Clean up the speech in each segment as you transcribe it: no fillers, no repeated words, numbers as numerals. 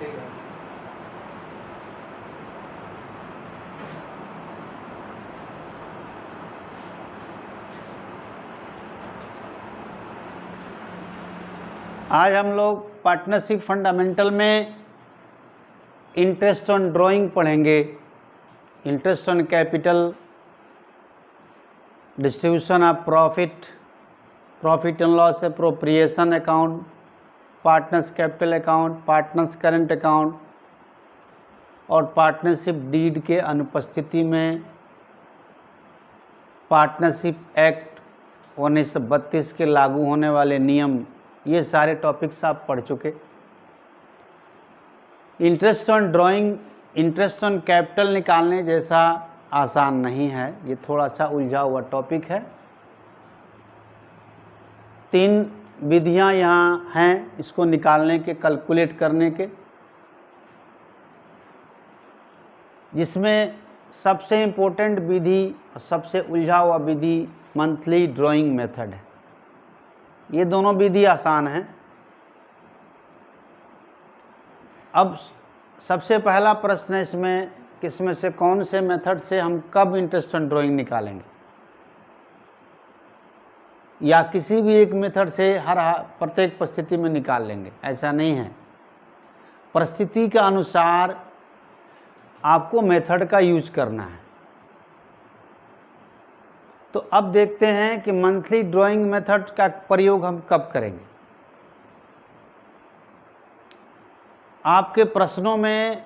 आज हम लोग पार्टनरशिप फंडामेंटल में इंटरेस्ट ऑन ड्राइंग पढ़ेंगे। Interest on capital, distribution of profit, profit and loss appropriation account, partners capital account, partners current account और partnership deed के अनुपस्थिति में पार्टनरशिप एक्ट 1932 के लागू होने वाले नियम, ये सारे टॉपिक्स आप पढ़ चुके। Interest on drawing, interest on capital निकालने जैसा आसान नहीं है, ये थोड़ा सा उलझा हुआ टॉपिक है। 3 विधियां यहाँ हैं इसको निकालने के, कैलकुलेट करने के, जिसमें सबसे इम्पोर्टेंट विधि और सबसे उलझा हुआ विधि मंथली ड्राइंग मेथड है। ये दोनों विधि आसान हैं। अब सबसे पहला प्रश्न है इसमें, किसमें से कौन से मेथड से हम कब इंटरेस्ट ऑन ड्राइंग निकालेंगे, या किसी भी एक मेथड से प्रत्येक परिस्थिति में निकाल लेंगे, ऐसा नहीं है। परिस्थिति के अनुसार आपको मेथड का यूज करना है। तो अब देखते हैं कि मंथली ड्राइंग मेथड का प्रयोग हम कब करेंगे। आपके प्रश्नों में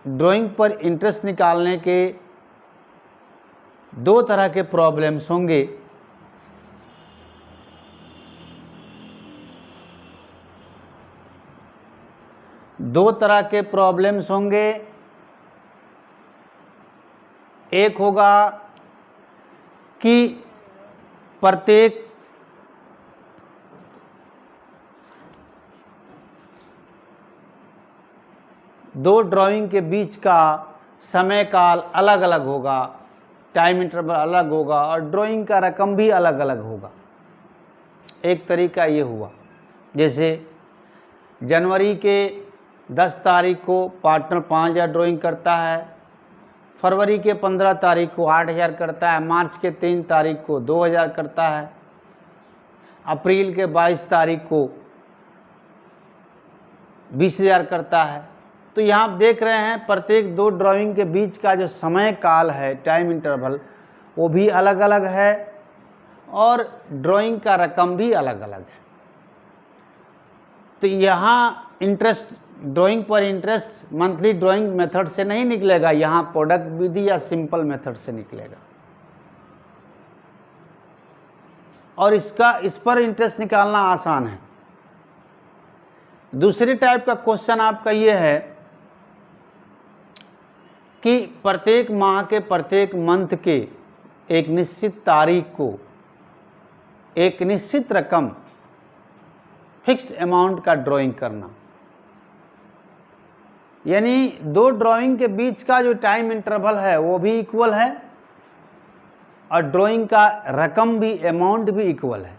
ड्राइंग पर इंटरेस्ट निकालने के 2 तरह के प्रॉब्लम्स होंगे। दो तरह के प्रॉब्लम्स होंगे। एक होगा कि प्रत्येक दो ड्राइंग के बीच का समय काल अलग अलग होगा, टाइम इंटरवल अलग होगा और ड्राइंग का रकम भी अलग अलग होगा। एक तरीका ये हुआ, जैसे जनवरी के 10 तारीख को पार्टनर 5,000 ड्राइंग करता है, फरवरी के 15 तारीख को 8,000 करता है, मार्च के 3 तारीख को 2,000 करता है, अप्रैल के 22 तारीख को 20,000 करता है। तो यहाँ आप देख रहे हैं प्रत्येक 2 ड्राइंग के बीच का जो समय काल है, टाइम इंटरवल, वो भी अलग अलग है और ड्राइंग का रकम भी अलग अलग है। तो यहाँ इंटरेस्ट, ड्राइंग पर इंटरेस्ट मंथली ड्राइंग मेथड से नहीं निकलेगा, यहाँ प्रोडक्ट विधि या सिंपल मेथड से निकलेगा। और इस पर इंटरेस्ट निकालना आसान है। दूसरी टाइप का क्वेश्चन आपका ये है कि प्रत्येक माह के प्रत्येक मंथ के एक निश्चित तारीख को एक निश्चित रकम, फिक्स्ड अमाउंट का ड्राइंग करना, यानी 2 ड्राइंग के बीच का जो टाइम इंटरवल है वो भी इक्वल है और ड्राइंग का रकम भी, अमाउंट भी इक्वल है।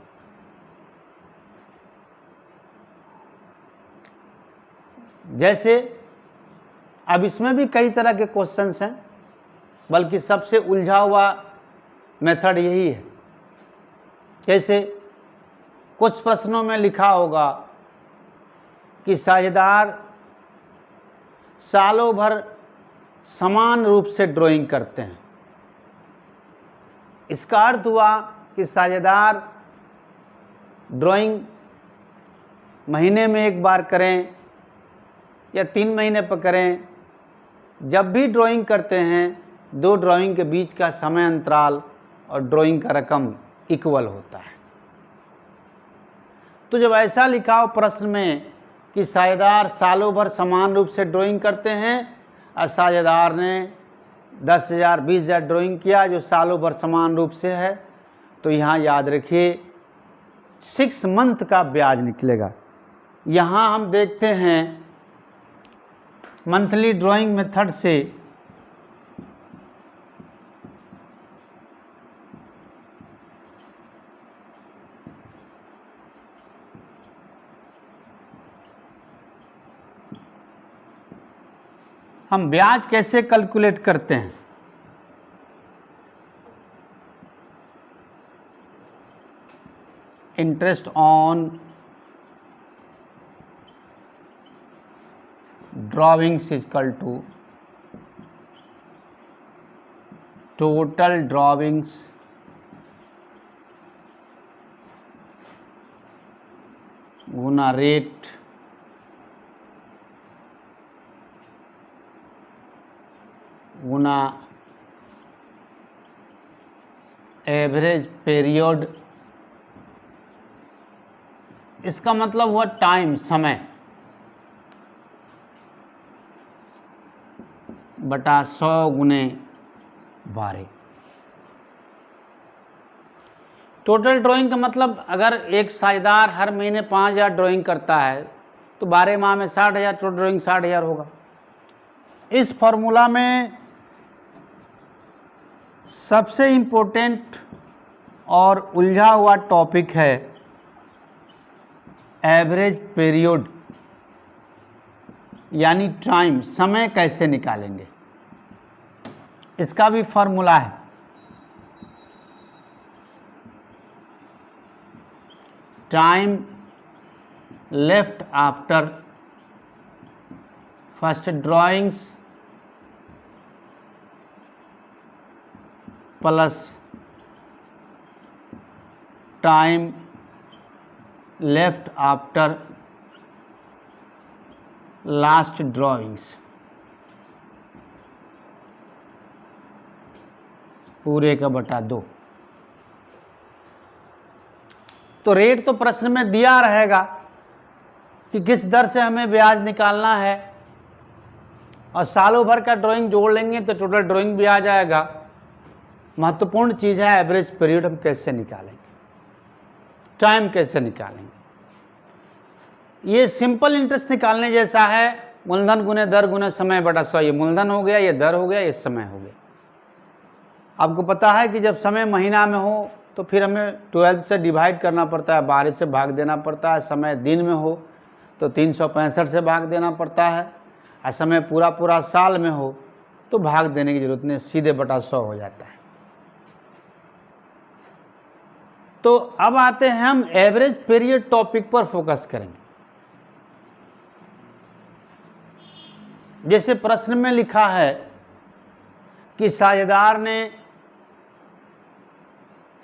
जैसे अब इसमें भी कई तरह के क्वेश्चंस हैं, बल्कि सबसे उलझा हुआ मेथड यही है। जैसे कुछ प्रश्नों में लिखा होगा कि साझेदार सालों भर समान रूप से ड्राइंग करते हैं। इसका अर्थ हुआ कि साझेदार ड्राइंग महीने में एक बार करें या 3 महीने पर करें, जब भी ड्राइंग करते हैं 2 ड्राइंग के बीच का समय अंतराल और ड्राइंग का रकम इक्वल होता है। तो जब ऐसा लिखा हो प्रश्न में कि साझेदार सालों भर समान रूप से ड्राइंग करते हैं और साझेदार ने 10,000 20,000 ड्राइंग किया जो सालों भर समान रूप से है, तो यहाँ याद रखिए 6 मंथ का ब्याज निकलेगा। यहाँ हम देखते हैं मंथली ड्राइंग मेथड से हम ब्याज कैसे कैलकुलेट करते हैं? Interest on drawings equal to total drawings गुना रेट गुना एवरेज पीरियड। इसका मतलब हुआ टाइम, समय, बटा 100 गुने 12। टोटल ड्राइंग का मतलब अगर एक साझेदार हर महीने 5000 ड्राइंग करता है तो 12 माह में 60,000, टोटल ड्राइंग 60,000 होगा। इस फॉर्मूला में सबसे इम्पोर्टेंट और उलझा हुआ टॉपिक है एवरेज पीरियड, यानी टाइम, समय कैसे निकालेंगे, इसका भी फॉर्मूला है। Time left after first drawings plus time left after last drawings, पूरे का बटा 2। तो रेट तो प्रश्न में दिया रहेगा कि किस दर से हमें ब्याज निकालना है, और सालों भर का ड्राइंग जोड़ लेंगे तो टोटल ड्राइंग भी आ जाएगा। महत्वपूर्ण चीज़ है एवरेज पीरियड हम कैसे निकालेंगे, टाइम कैसे निकालेंगे। ये सिंपल इंटरेस्ट निकालने जैसा है, मूलधन गुने दर गुने समय बटा 100। ये मूलधन हो गया, ये दर हो गया, ये समय हो गया। आपको पता है कि जब समय महीना में हो तो फिर हमें 12 से डिवाइड करना पड़ता है, 12 से भाग देना पड़ता है। समय दिन में हो तो 365 से भाग देना पड़ता है, और समय पूरा पूरा साल में हो तो भाग देने की जरूरत नहीं, सीधे बटा 100 हो जाता है। तो अब आते हैं हम एवरेज पीरियड टॉपिक पर फोकस करेंगे। जैसे प्रश्न में लिखा है कि साझेदार ने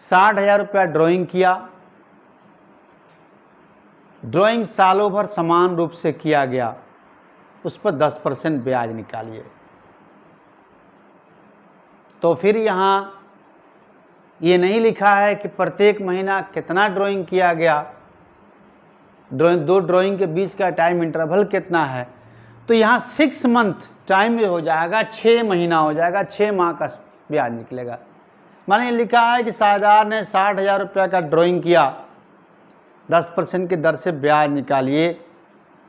60,000 रुपया ड्राइंग किया, ड्राइंग सालों भर समान रूप से किया गया, उस पर 10% ब्याज निकालिए। तो फिर यहाँ ये नहीं लिखा है कि प्रत्येक महीना कितना ड्राइंग किया गया, दो ड्राइंग के बीच का टाइम इंटरवल कितना है। तो यहाँ 6 मंथ टाइम में हो जाएगा, 6 महीना हो जाएगा, 6 माह का ब्याज निकलेगा। माने लिखा है कि साझेदार ने 60,000 रुपया का ड्राइंग किया, 10% की दर से ब्याज निकालिए,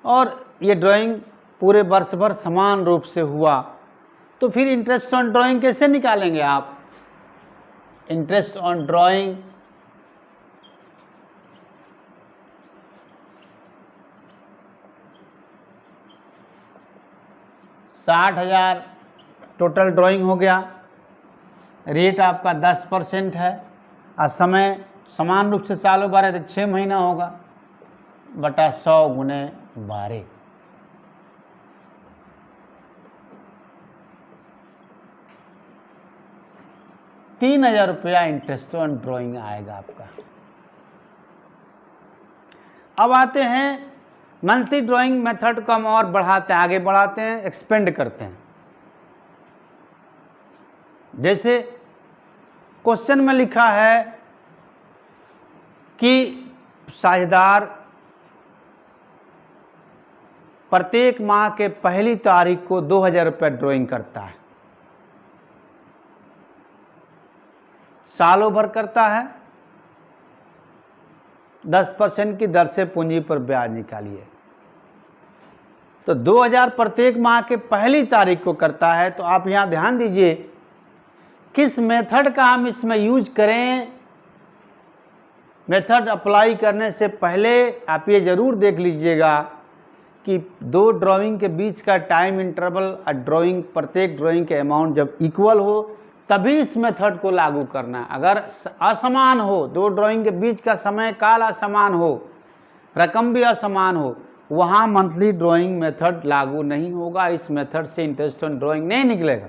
और ये ड्राइंग पूरे वर्ष भर समान रूप से हुआ। तो फिर इंटरेस्ट ऑन ड्राइंग कैसे निकालेंगे आप? Interest on drawing $60,000 total drawing हो गया, रेट आपका 10% है, और समय समान रूप से सालों भर है तो 6 महीना होगा, बटा 100 गुने 12। ₹3,000 इंटरेस्ट ऑन ड्राइंग आएगा आपका। अब आते हैं मंथली ड्राइंग मेथड को हम और बढ़ाते हैं, आगे बढ़ाते हैं, एक्सपेंड करते हैं। जैसे क्वेश्चन में लिखा है कि साझेदार प्रत्येक माह के पहली तारीख को 2,000 रुपये ड्राइंग करता है, सालों भर करता है, 10% की दर से पूंजी पर ब्याज निकालिए। तो 2,000 प्रत्येक माह के पहली तारीख को करता है। तो आप यहाँ ध्यान दीजिए किस मेथड का हम इसमें यूज करें। मेथड अप्लाई करने से पहले आप ये ज़रूर देख लीजिएगा कि दो ड्राइंग के बीच का टाइम इंटरवल ड्राइंग प्रत्येक ड्राइंग के अमाउंट जब इक्वल हो तभी इस मेथड को लागू करना है। अगर असमान हो, दो ड्राइंग के बीच का समय काल असमान हो, रकम भी असमान हो, वहाँ मंथली ड्राइंग मेथड लागू नहीं होगा। इस मेथड से इंटरेस्ट ऑन ड्राइंग नहीं निकलेगा।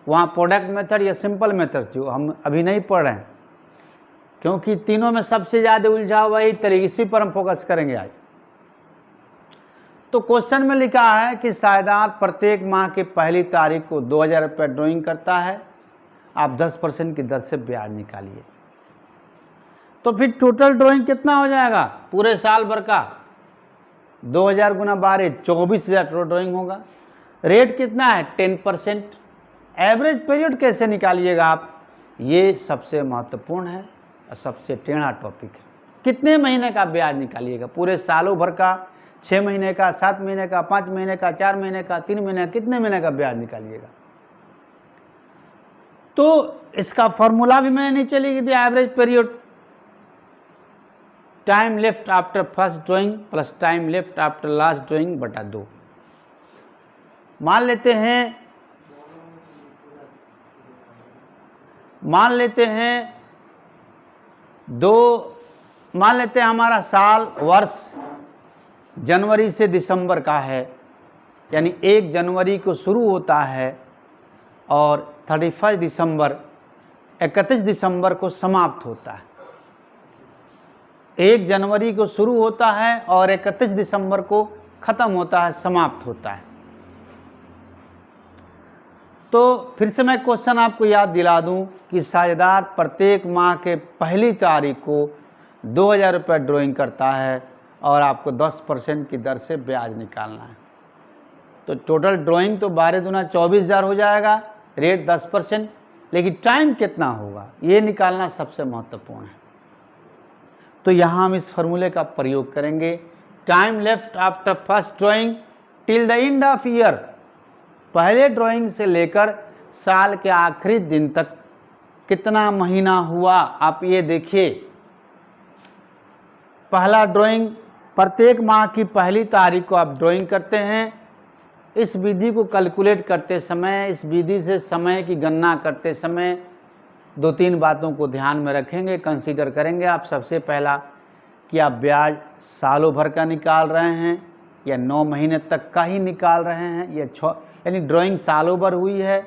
वहाँ प्रोडक्ट मेथड या सिंपल मेथड जो हम अभी नहीं पढ़ रहे हैं, क्योंकि तीनों में सबसे ज़्यादा उलझाव वही तरीके, इसी पर हम फोकस करेंगे आज। तो क्वेश्चन में लिखा है कि साझेदार प्रत्येक माह की पहली तारीख को 2000 रुपये ड्राइंग करता है, आप 10% की दर से ब्याज निकालिए। तो फिर टोटल ड्राइंग कितना हो जाएगा पूरे साल भर का? 2000 गुना 12 24,000 टोटल ड्राइंग होगा। रेट कितना है? 10%। एवरेज पीरियड कैसे निकालिएगा आप? ये सबसे महत्वपूर्ण है और सबसे टेढ़ा टॉपिक है। कितने महीने का ब्याज निकालिएगा? पूरे सालों भर का, 6 महीने का, 7 महीने का, 5 महीने का, 4 महीने का, 3 महीने का, कितने महीने का ब्याज निकालिएगा? तो इसका फॉर्मूला भी मैंने नीचे लिख दिया। Average period time left after first drawing plus time left after last drawing बटा 2। मान लेते हैं हमारा साल वर्ष जनवरी से दिसंबर का है, यानी 1 जनवरी को शुरू होता है और 31 दिसंबर को समाप्त होता है। 1 जनवरी को शुरू होता है और 31 दिसंबर को ख़त्म होता है, समाप्त होता है। तो फिर से मैं क्वेश्चन आपको याद दिला दूं कि साझेदार प्रत्येक माह के पहली तारीख को 2000 रुपये ड्राइंग करता है और आपको 10% की दर से ब्याज निकालना है। तो टोटल ड्राइंग तो 12 दूना 24,000 हो जाएगा, रेट 10%, लेकिन टाइम कितना होगा ये निकालना सबसे महत्वपूर्ण है। तो यहाँ हम इस फॉर्मूले का प्रयोग करेंगे। Time left after first drawing till the end of year, पहले ड्राइंग से लेकर साल के आखिरी दिन तक कितना महीना हुआ आप ये देखिए। पहला ड्राइंग प्रत्येक माह की पहली तारीख को आप ड्राइंग करते हैं। इस विधि को कैलकुलेट करते समय, इस विधि से समय की गणना करते समय 2-3 बातों को ध्यान में रखेंगे, कंसीडर करेंगे आप। सबसे पहला कि आप ब्याज सालों भर का निकाल रहे हैं या 9 महीने तक का ही निकाल रहे हैं, या 6, यानी ड्राइंग सालों भर हुई है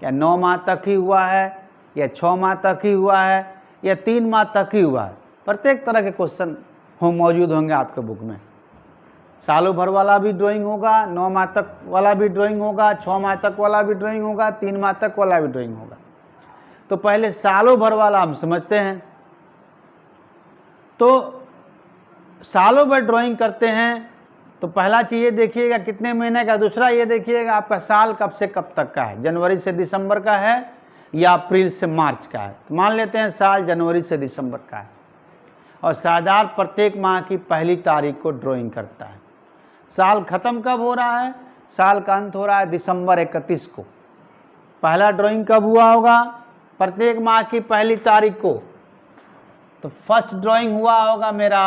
या 9 माह तक ही हुआ है या 6 माह तक ही हुआ है या 3 माह तक ही हुआ है। प्रत्येक तरह के क्वेश्चन मौजूद होंगे आपके बुक में। सालों भर वाला भी ड्राइंग होगा, 9 माह तक वाला भी ड्राइंग होगा, 6 माह तक वाला भी ड्राइंग होगा, 3 माह तक वाला भी ड्राइंग होगा। तो पहले सालों भर वाला हम समझते हैं। तो सालों भर ड्राइंग करते हैं तो पहला चीज़ ये देखिएगा कितने महीने का, दूसरा ये देखिएगा आपका साल कब से कब तक का है, जनवरी से दिसंबर का है या अप्रैल से मार्च का है। तो मान लेते हैं साल जनवरी से दिसंबर का है और साझेदार प्रत्येक माह की पहली तारीख को ड्राइंग करता है। साल ख़त्म कब हो रहा है? साल का अंत हो रहा है दिसंबर 31 को। पहला ड्राइंग कब हुआ होगा? प्रत्येक माह की पहली तारीख को। तो फर्स्ट ड्राइंग हुआ होगा मेरा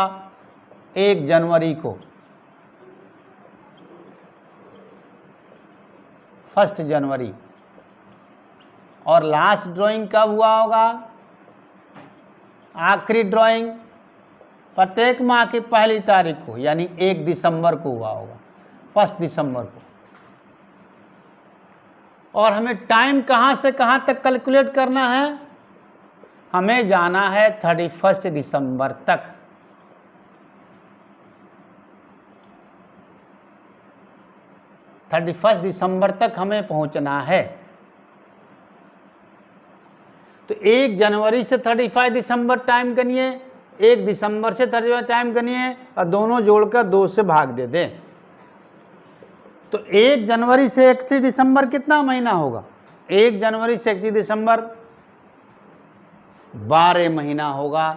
1 जनवरी को, 1 जनवरी। और लास्ट ड्राइंग कब हुआ होगा? आखिरी ड्राइंग प्रत्येक माह की पहली तारीख को, यानी 1 दिसंबर को हुआ होगा, 1 दिसंबर को। और हमें टाइम कहाँ से कहाँ तक कैलकुलेट करना है? हमें जाना है 31 दिसंबर तक। दिसंबर तक हमें पहुंचना है। तो 1 जनवरी से 31 दिसंबर टाइम गनिए, 1 दिसंबर से 31 टाइम गनिए और दोनों जोड़कर 2 से भाग दे दें। तो 1 जनवरी से 31 दिसंबर कितना महीना होगा? 1 जनवरी से 31 दिसंबर 12 महीना होगा।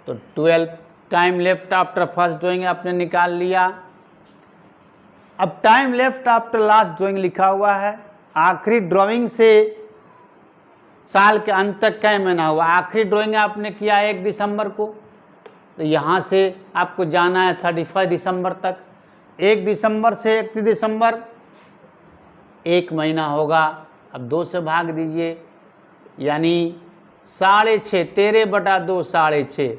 तो 12 time left after first drawing आपने निकाल लिया। अब time left after last drawing लिखा हुआ है। आखिरी ड्राइंग से साल के अंत तक क्या महीना हुआ? आखिरी ड्राइंग आपने किया 1 दिसंबर को, तो यहाँ से आपको जाना है 31 दिसंबर तक। 1 दिसंबर से 31 दिसंबर 1 महीना होगा। अब 2 से भाग दीजिए, यानी 6.5, 13/2 6.5।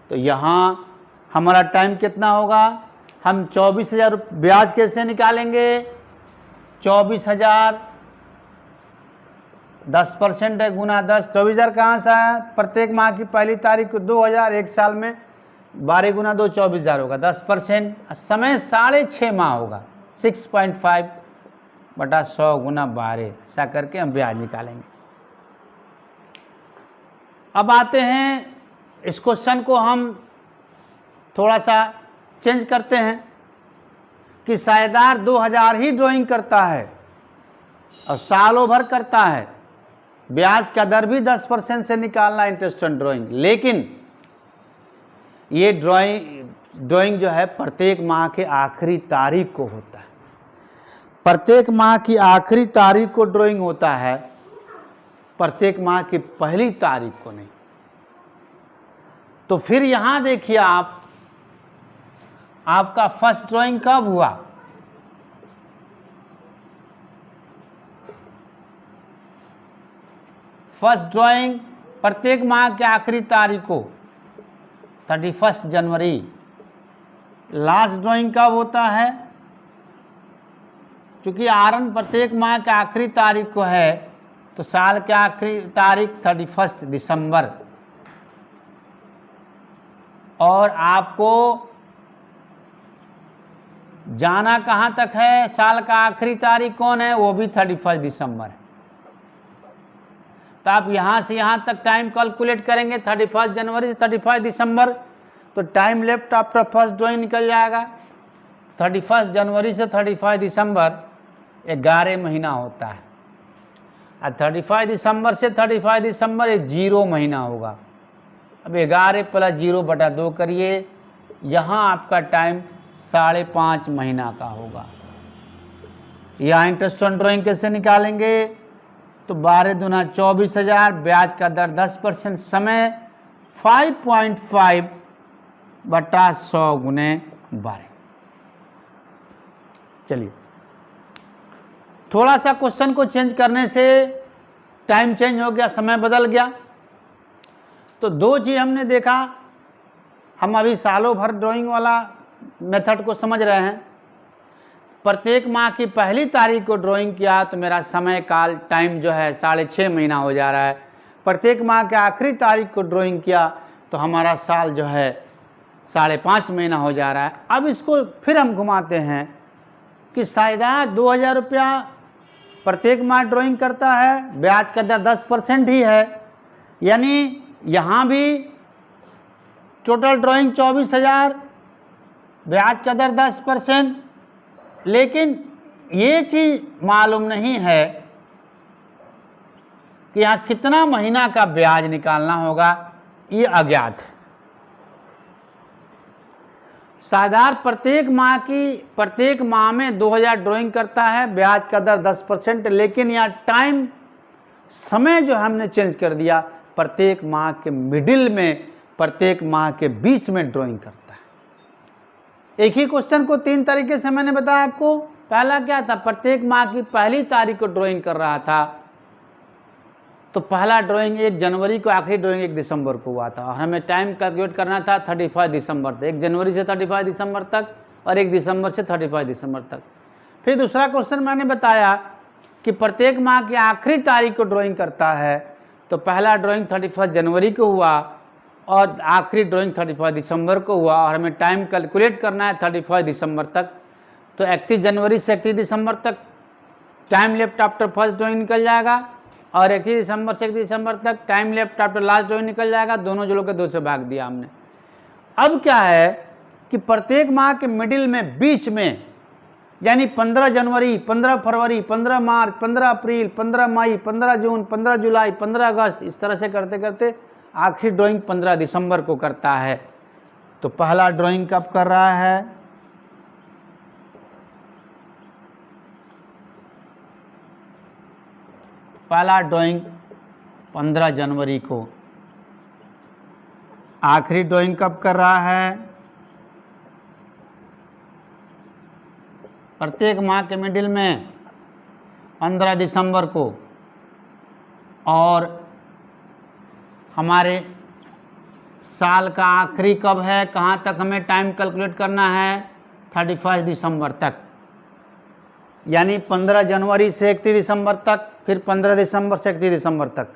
तो यहाँ हमारा टाइम कितना होगा? हम 24,000 ब्याज कैसे निकालेंगे? 24,000 10% है गुना 10, 24,000 कहाँ से आया? प्रत्येक माह की पहली तारीख को 2,000, एक साल में 12 गुना 2 24,000 होगा, 10%। समय 6.5 माह होगा, 6.5/100 गुना 12, ऐसा करके हम ब्याज निकालेंगे। अब आते हैं, इस क्वेश्चन को हम थोड़ा सा चेंज करते हैं कि साझेदार 2,000 ही ड्राइंग करता है और सालों भर करता है, ब्याज का दर भी 10% से निकालना इंटरेस्ट ऑन ड्राइंग। लेकिन ये ड्राइंग जो है प्रत्येक माह के आखिरी तारीख को होता है, प्रत्येक माह की आखिरी तारीख को ड्राइंग होता है, प्रत्येक माह की पहली तारीख को नहीं। तो फिर यहां देखिए, आपका फर्स्ट ड्राइंग कब हुआ? फर्स्ट ड्राइंग प्रत्येक माह के आखिरी तारीख को 31 जनवरी। लास्ट ड्राइंग कब होता है? क्योंकि आरन प्रत्येक माह के आखिरी तारीख को है, तो साल के आखिरी तारीख 31 दिसंबर। और आपको जाना कहाँ तक है? साल का आखिरी तारीख कौन है? वो भी 31 दिसंबर है। तो आप यहाँ से यहाँ तक टाइम कैलकुलेट करेंगे, 31 जनवरी से 31 दिसंबर, तो time left after first drawing निकल जाएगा। 31 जनवरी से 31 दिसंबर 11 महीना होता है, और 31 दिसंबर से 31 दिसंबर 0 महीना होगा। अब 11 + 0/2 करिए, यहाँ आपका टाइम 5.5 महीना का होगा। यहाँ इंटरेस्ट ऑन ड्राइंग कैसे निकालेंगे? तो 12 दूना 24,000, ब्याज का दर 10%, समय 5.5/100 गुने 12। चलिए, थोड़ा सा क्वेश्चन को चेंज करने से टाइम चेंज हो गया, समय बदल गया। तो 2 चीज़ हमने देखा, हम अभी सालों भर ड्राइंग वाला मेथड को समझ रहे हैं। प्रत्येक माह की पहली तारीख को ड्राइंग किया तो मेरा समय काल टाइम जो है 6.5 महीना हो जा रहा है। प्रत्येक माह के आखिरी तारीख को ड्राइंग किया तो हमारा साल जो है 5.5 महीना हो जा रहा है। अब इसको फिर हम घुमाते हैं कि साझेदार 2,000 रुपया प्रत्येक माह ड्राइंग करता है, ब्याज का दर 10% ही है, यानी यहाँ भी टोटल ड्राइंग 24,000, ब्याज का दर 10%। लेकिन ये चीज़ मालूम नहीं है कि यहाँ कितना महीना का ब्याज निकालना होगा, ये अज्ञात है। साझेदार प्रत्येक माह में 2,000 ड्राइंग करता है, ब्याज का दर 10%, लेकिन यहाँ टाइम समय जो हमने चेंज कर दिया, प्रत्येक माह के मिडिल में, प्रत्येक माह के बीच में ड्राइंग करता है। एक ही क्वेश्चन को 3 तरीके से मैंने बताया आपको। पहला क्या था? प्रत्येक माह की पहली तारीख को ड्राइंग कर रहा था, तो पहला ड्राइंग 1 जनवरी को, आखिरी ड्राइंग 1 दिसंबर को हुआ था, और हमें टाइम कैलकुलेट करना था 31 दिसंबर तक, 1 जनवरी से 31 दिसंबर तक और 1 दिसंबर से 31 दिसंबर तक। फिर दूसरा क्वेश्चन मैंने बताया कि प्रत्येक माह की आखिरी तारीख को ड्राइंग करता है, तो पहला ड्राइंग 31 जनवरी को हुआ और आखिरी ड्राइंग 31 दिसंबर को हुआ, और हमें टाइम कैलकुलेट करना है 31 दिसंबर तक। तो 31 जनवरी से 31 दिसंबर तक time left after first drawing निकल जाएगा, और 31 दिसंबर से 31 दिसंबर तक time left after last drawing निकल जाएगा। दोनों जोड़ों के 2 से भाग दिया हमने। अब क्या है कि प्रत्येक माह के मिडिल में, बीच में, यानी 15 जनवरी, 15 फरवरी, 15 मार्च, 15 अप्रैल, 15 मई, 15 जून, 15 जुलाई, 15 अगस्त, इस तरह से करते करते आखिरी ड्राइंग 15 दिसंबर को करता है। तो पहला ड्राइंग कब कर रहा है? पहला ड्राइंग 15 जनवरी को। आखिरी ड्राइंग कब कर रहा है? प्रत्येक माह के मिडिल में 15 दिसंबर को, और हमारे साल का आखिरी कब है, कहाँ तक हमें टाइम कैलकुलेट करना है, 31 दिसंबर तक, यानी 15 जनवरी से 31 दिसंबर तक, फिर 15 दिसंबर से 31 दिसंबर तक।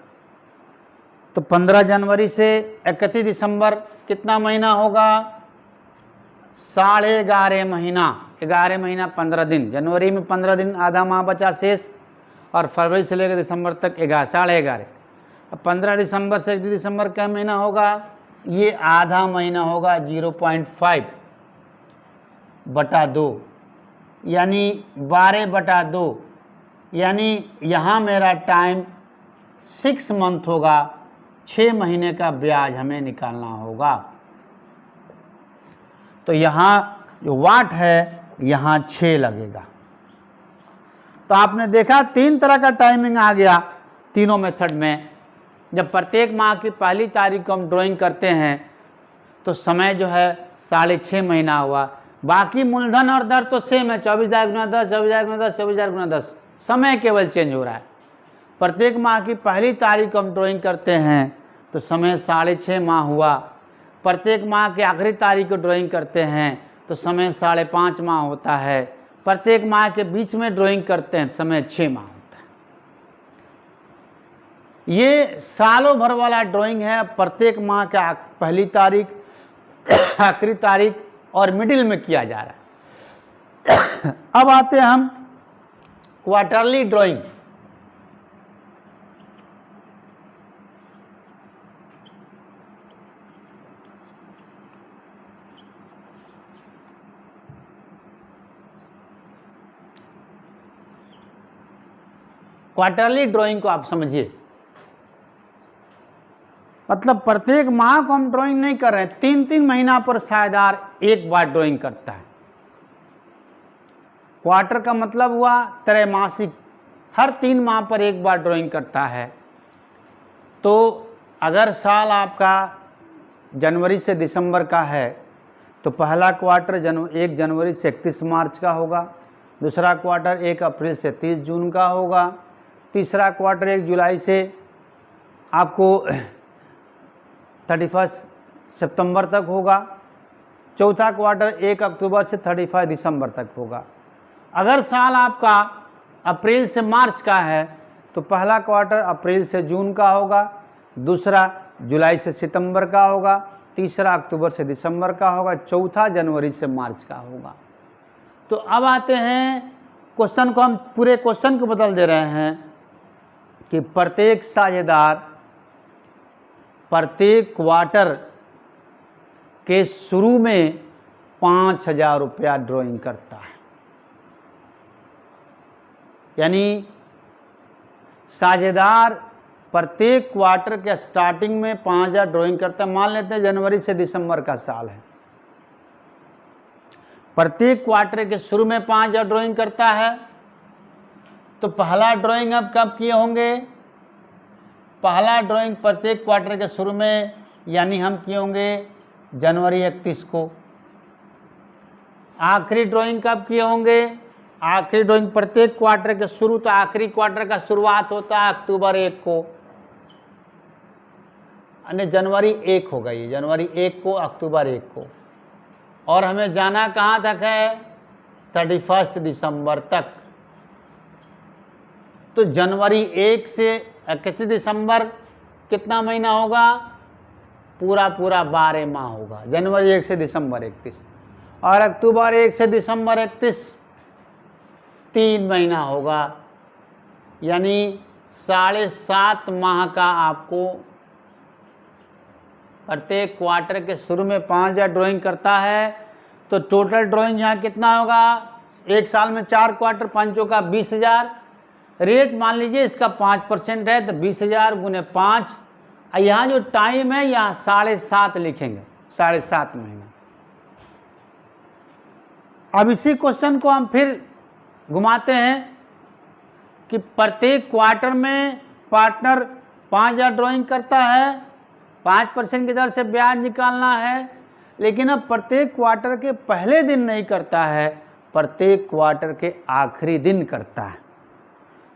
तो 15 जनवरी से 31 दिसंबर कितना महीना होगा, 11.5 महीना, 11 महीना 15 दिन। जनवरी में 15 दिन, आधा माह बचा शेष, और फरवरी से लेकर दिसंबर तक 11.5। अब 15 दिसंबर से 31 दिसंबर क्या महीना होगा, ये आधा महीना होगा, 0.5 बटा 2, यानी 12 बटा 2, यानी यहाँ मेरा टाइम 6 मंथ होगा, 6 महीने का ब्याज हमें निकालना होगा। तो यहाँ जो वाट है यहाँ 6 लगेगा। तो आपने देखा 3 तरह का टाइमिंग आ गया तीनों मेथड में। जब प्रत्येक माह की पहली तारीख को हम ड्राइंग करते हैं तो समय जो है 6.5 महीना हुआ, बाकी मूलधन और दर तो सेम है, 24,000 गुना 10, 24,000 गुना 10, 24,000 गुना 10, समय केवल चेंज हो रहा है। प्रत्येक माह की पहली तारीख को हम ड्राइंग करते हैं तो समय 6.5 माह हुआ, प्रत्येक माह की आखिरी तारीख को ड्राइंग करते हैं तो समय 5.5 माह होता है, प्रत्येक माह के बीच में ड्राइंग करते हैं समय 6 माह होता है। ये सालों भर वाला ड्राइंग है, प्रत्येक माह का पहली तारीख, आखिरी तारीख और मिडिल में किया जा रहा है। अब आते हैं हम क्वार्टरली ड्राइंग। क्वार्टरली ड्राइंग को आप समझिए, मतलब प्रत्येक माह को हम ड्राइंग नहीं कर रहे हैं, 3-3 महीना पर साझेदार एक बार ड्राइंग करता है। क्वार्टर का मतलब हुआ त्रैमासिक, हर 3 माह पर एक बार ड्राइंग करता है। तो अगर साल आपका जनवरी से दिसंबर का है तो पहला क्वार्टर 1 जनवरी से 31 मार्च का होगा, दूसरा क्वार्टर 1 अप्रैल से 30 जून का होगा, तीसरा क्वार्टर 1 जुलाई से आपको 31 सितंबर तक होगा, चौथा क्वार्टर 1 अक्टूबर से 31 दिसंबर तक होगा। अगर साल आपका अप्रैल से मार्च का है तो पहला क्वार्टर अप्रैल से जून का होगा, दूसरा जुलाई से सितंबर का होगा, तीसरा अक्टूबर से दिसंबर का होगा, चौथा जनवरी से मार्च का होगा। तो अब आते हैं क्वेश्चन को, हम पूरे क्वेश्चन को बदल दे रहे हैं कि प्रत्येक साझेदार प्रत्येक क्वार्टर के शुरू में 5,000 रुपया ड्राइंग करता है। यानी साझेदार प्रत्येक क्वार्टर के स्टार्टिंग में 5,000 ड्राइंग करता है। मान लेते हैं जनवरी से दिसंबर का साल है, प्रत्येक क्वार्टर के शुरू में 5,000 ड्राइंग करता है। तो पहला ड्राइंग अब कब किए होंगे, पहला ड्राइंग प्रत्येक क्वार्टर के शुरू में, यानी हम किए होंगे जनवरी 31 को। आखिरी ड्राइंग कब किए होंगे, आखिरी ड्राइंग प्रत्येक क्वार्टर के शुरू, तो आखिरी क्वार्टर का शुरुआत होता है अक्टूबर 1 को, यानी जनवरी 1 होगा, ये जनवरी 1 को, अक्टूबर 1 को। और हमें जाना कहाँ तक है, 31 दिसंबर तक। तो जनवरी 1 से 31 दिसंबर कितना महीना होगा, पूरा 12 माह होगा, जनवरी 1 से दिसंबर 31, और अक्टूबर 1 से दिसंबर 31 3 महीना होगा, यानी 7.5 माह का आपको प्रत्येक क्वार्टर के शुरू में 5,000 ड्राइंग करता है। तो टोटल ड्राइंग यहाँ कितना होगा, एक साल में 4 क्वार्टर, 5 का 20,000। रेट मान लीजिए इसका 5% है तो 20,000 गुने 5, यहाँ जो टाइम है यहाँ 7.5 लिखेंगे, 7.5 महीना। अब इसी क्वेश्चन को हम फिर घुमाते हैं कि प्रत्येक क्वार्टर में पार्टनर 5,000 ड्राइंग करता है, 5% की दर से ब्याज निकालना है, लेकिन अब प्रत्येक क्वार्टर के पहले दिन नहीं करता है, प्रत्येक क्वार्टर के आखिरी दिन करता है।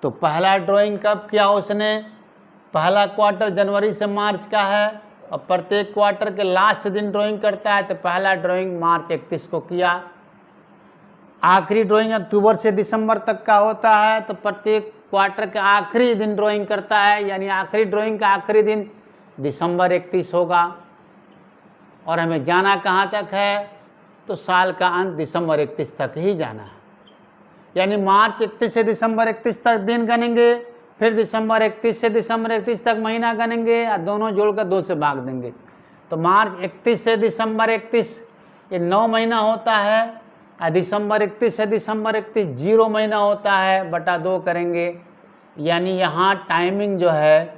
तो पहला ड्राइंग कब किया उसने, पहला क्वार्टर जनवरी से मार्च का है और प्रत्येक क्वार्टर के लास्ट दिन ड्राइंग करता है, तो पहला ड्राइंग मार्च 31 को किया। आखिरी ड्राइंग अक्टूबर से दिसंबर तक का होता है, तो प्रत्येक क्वार्टर के आखिरी दिन ड्राइंग करता है, यानी आखिरी ड्राइंग का आखिरी दिन दिसंबर 31 होगा। और हमें जाना कहाँ तक है, तो साल का अंत दिसंबर 31 तक ही जाना है, यानी मार्च 31 से दिसंबर 31 तक दिन गनेंगे, फिर दिसंबर 31 से दिसंबर 31 तक महीना गनेंगे और दोनों जोड़कर 2 से भाग देंगे। तो मार्च 31 से दिसंबर 31 ये 9 महीना होता है और दिसंबर 31 से दिसंबर 31 0 महीना होता है, बटा 2 करेंगे, यानी यहाँ टाइमिंग जो है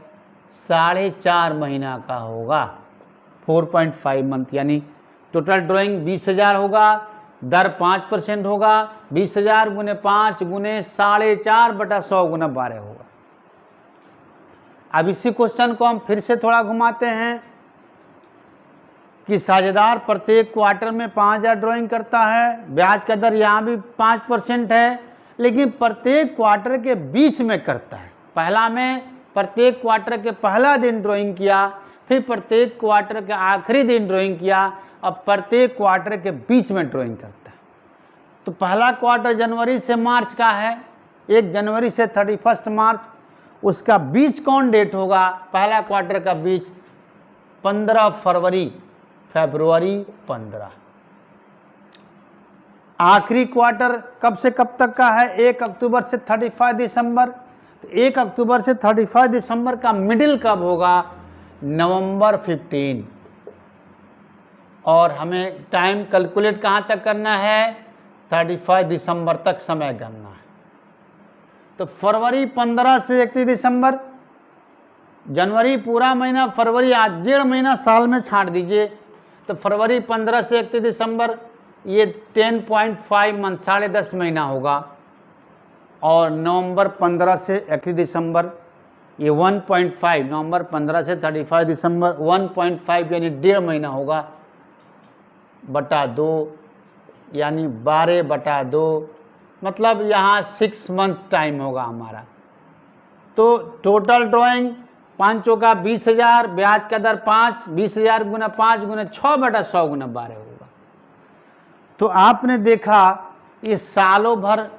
4.5 महीना का होगा, 4.5 मंथ, यानी टोटल ड्राइंग 20,000 होगा, दर 5% होगा, 20,000 गुने 5 गुने 4.5 बटा 100 गुना 12 होगा। अब इसी क्वेश्चन को हम फिर से थोड़ा घुमाते हैं कि साझेदार प्रत्येक क्वार्टर में 5,000 ड्राइंग करता है, ब्याज का दर यहाँ भी 5% है, लेकिन प्रत्येक क्वार्टर के बीच में करता है। पहला में प्रत्येक क्वार्टर के पहला दिन ड्राइंग किया, फिर प्रत्येक क्वार्टर के आखिरी दिन ड्राइंग किया, अब प्रत्येक क्वार्टर के बीच में ड्राइंग करता है। तो पहला क्वार्टर जनवरी से मार्च का है, 1 जनवरी से 31 मार्च, उसका बीच कौन डेट होगा, पहला क्वार्टर का बीच 15 फरवरी, फरवरी 15। आखिरी क्वार्टर कब से कब तक का है, 1 अक्टूबर से 31 दिसंबर। तो 1 अक्टूबर से 31 दिसंबर का मिडिल कब होगा, नवंबर 15। और हमें टाइम कैलकुलेट कहाँ तक करना है, 31 दिसंबर तक समय करना है। तो फरवरी 15 से 31 दिसंबर, जनवरी पूरा महीना, फरवरी आज 1.5 महीना साल में छांट दीजिए, तो फरवरी 15 से 31 दिसंबर ये 10.5 मंथ, 10.5 महीना होगा। और नवंबर 15 से 31 दिसंबर ये 1.5, नवंबर 15 से 31 दिसंबर 1.5 यानी 1.5 महीना होगा, बटा 2 यानी 12 बटा 2, मतलब यहाँ 6 मंथ टाइम होगा हमारा। तो टोटल ड्राइंग 5 का 20,000, ब्याज का दर 5, 20,000 गुना 5 गुना 6 बटा 100 गुना 12 होगा। तो आपने देखा ये सालों भर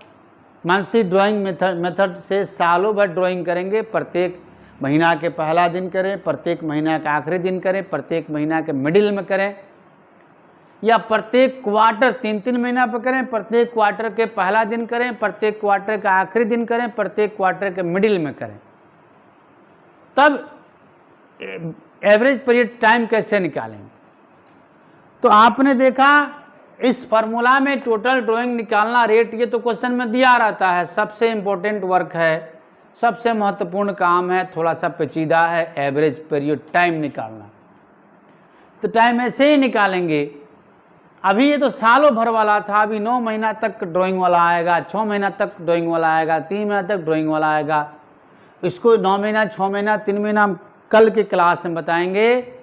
मंथली ड्राइंग मेथड से सालों भर ड्राइंग करेंगे, प्रत्येक महीना के पहला दिन करें, प्रत्येक महीना का आखिरी दिन करें, प्रत्येक महीना के मिडिल में करें, या प्रत्येक क्वार्टर 3-3 महीना पर करें, प्रत्येक क्वार्टर के पहला दिन करें, प्रत्येक क्वार्टर का आखिरी दिन करें, प्रत्येक क्वार्टर के मिडिल में करें। तब एवरेज पीरियड टाइम कैसे निकालेंगे, तो आपने देखा इस फार्मूला में टोटल ड्राइंग निकालना रेट, ये तो क्वेश्चन में दिया रहता है, सबसे इम्पोर्टेंट वर्क है, सबसे महत्वपूर्ण काम है, थोड़ा सा पेचीदा है, एवरेज पीरियड टाइम निकालना। तो टाइम ऐसे ही निकालेंगे। अभी ये तो सालों भर वाला था, अभी 9 महीना तक ड्राइंग वाला आएगा, 6 महीना तक ड्राइंग वाला आएगा, 3 महीना तक ड्राइंग वाला आएगा। इसको 9 महीना, 6 महीना, 3 महीना हम कल के क्लास में बताएंगे।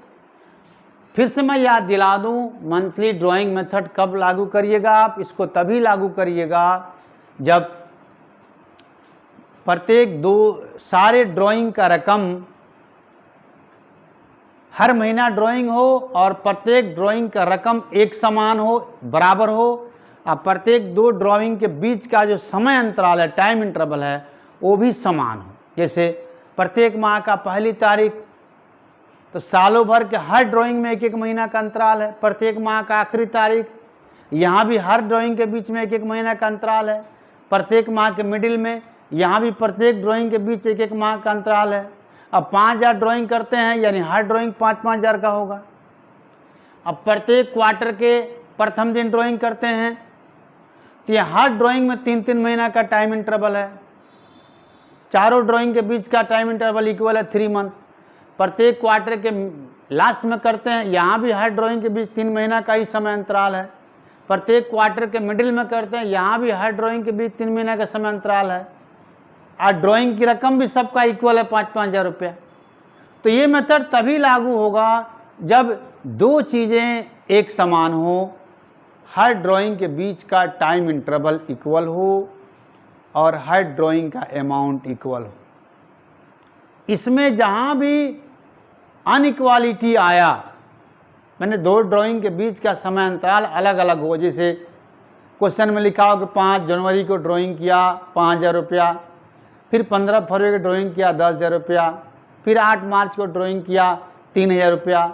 फिर से मैं याद दिला दूं, मंथली ड्राइंग मेथड कब लागू करिएगा आप, इसको तभी लागू करिएगा जब प्रत्येक सारे ड्राइंग का रकम हर महीना ड्राइंग हो और प्रत्येक ड्राइंग का रकम एक समान हो, बराबर हो, और प्रत्येक 2 ड्राइंग के बीच का जो समय अंतराल है, टाइम इंटरवल है, वो भी समान हो। जैसे प्रत्येक माह का पहली तारीख, तो सालों भर के हर ड्राइंग में 1-1 महीना का अंतराल है। प्रत्येक माह का आखिरी तारीख, यहाँ भी हर ड्राइंग के बीच में 1-1 महीना का अंतराल है। प्रत्येक माह के मिडिल में, यहाँ भी प्रत्येक ड्राइंग के बीच 1-1 माह का अंतराल है। अब 5,000 ड्राइंग करते हैं, यानी हर ड्राइंग 5-5 हज़ार का होगा। अब प्रत्येक क्वार्टर के प्रथम दिन ड्राइंग करते हैं, तो ये हर ड्राइंग में 3-3 महीना का टाइम इंटरवल है। चारों ड्राइंग के बीच का टाइम इंटरवल इक्वल है 3 मंथ। प्रत्येक क्वार्टर के लास्ट में करते हैं, यहाँ भी हर ड्राइंग के बीच 3 महीना का ही समय अंतराल है। प्रत्येक क्वार्टर के मिडिल में करते हैं, यहाँ भी हर ड्राइंग के बीच 3 महीना का समय अंतराल है। और ड्राइंग की रकम भी सबका इक्वल है 5-5 हज़ार रुपया। तो ये मेथड तभी लागू होगा जब 2 चीज़ें एक समान हो हर ड्राइंग के बीच का टाइम इंटरवल इक्वल हो और हर ड्राइंग का अमाउंट इक्वल हो। इसमें जहाँ भी अनइक्वालिटी आया, मैंने दो ड्राइंग के बीच का समय अंतराल अलग अलग हो, जैसे क्वेश्चन में लिखा हो कि 5 जनवरी को ड्राइंग किया 5,000 रुपया, फिर 15 फरवरी को ड्राइंग किया 10,000 रुपया, फिर 8 मार्च को ड्राइंग किया 3,000 रुपया,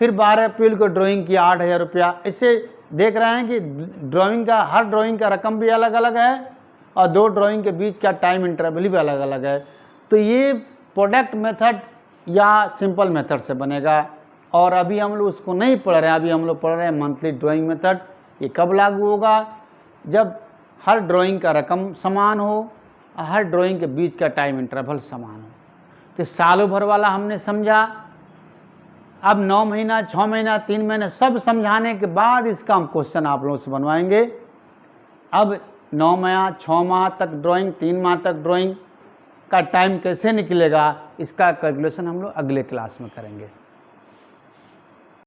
फिर 12 अप्रैल को ड्राइंग किया 8,000 रुपया। इससे देख रहे हैं कि ड्राइंग का हर ड्राइंग का रकम भी अलग अलग है और दो ड्राइंग के बीच का टाइम इंटरवल भी अलग अलग है। तो ये प्रोडक्ट मेथड या सिंपल मेथड से बनेगा। और अभी हम लोग उसको नहीं पढ़ रहे हैं, अभी हम लोग पढ़ रहे हैं मंथली ड्राइंग मेथड। ये कब लागू होगा? जब हर ड्राइंग का रकम समान हो और हर ड्राइंग के बीच का टाइम इंटरवल समान हो। तो सालों भर वाला हमने समझा। अब 9 महीना, 6 महीना, 3 महीने सब समझाने के बाद इसका हम क्वेश्चन आप लोगों से बनवाएंगे। अब 9 माह, 6 माह तक ड्राइंग, 3 माह तक ड्राइंग का टाइम कैसे निकलेगा, इसका कैलकुलेशन हम लोग अगले क्लास में करेंगे।